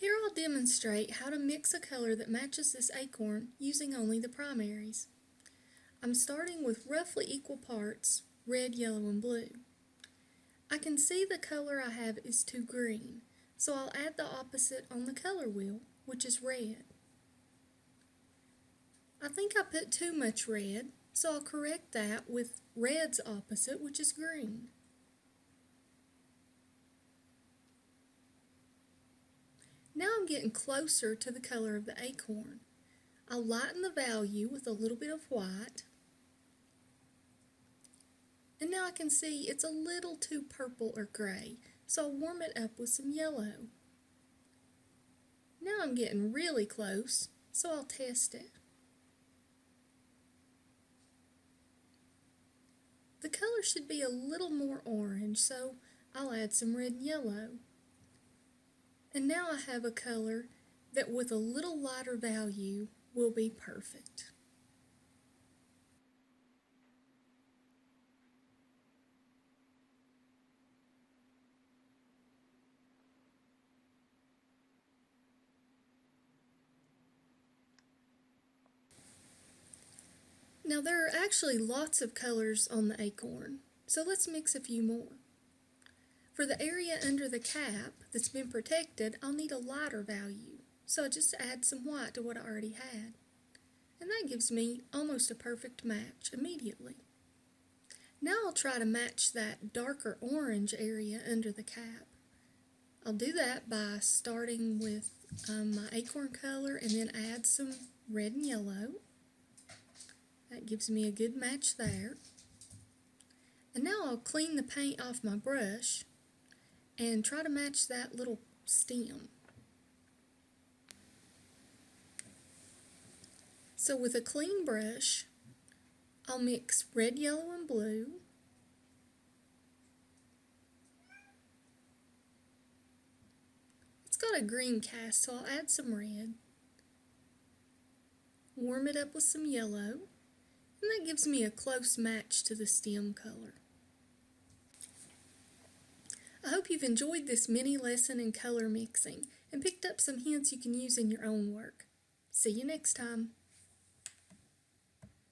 Here I'll demonstrate how to mix a color that matches this acorn using only the primaries. I'm starting with roughly equal parts red, yellow, and blue. I can see the color I have is too green, so I'll add the opposite on the color wheel, which is red. I think I put too much red, so I'll correct that with red's opposite, which is green. Now I'm getting closer to the color of the acorn. I'll lighten the value with a little bit of white. And now I can see it's a little too purple or gray, so I'll warm it up with some yellow. Now I'm getting really close, so I'll test it. The color should be a little more orange, so I'll add some red and yellow. And now I have a color that with a little lighter value will be perfect. Now there are actually lots of colors on the acorn, so let's mix a few more. For the area under the cap that's been protected, I'll need a lighter value, so I just add some white to what I already had. And that gives me almost a perfect match immediately. Now I'll try to match that darker orange area under the cap. I'll do that by starting with my acorn color and then add some red and yellow. That gives me a good match there. And now I'll clean the paint off my brush and try to match that little stem. So with a clean brush, I'll mix red, yellow, and blue. It's got a green cast, so I'll add some red. Warm it up with some yellow. And that gives me a close match to the stem color. I hope you've enjoyed this mini lesson in color mixing and picked up some hints you can use in your own work. See you next time.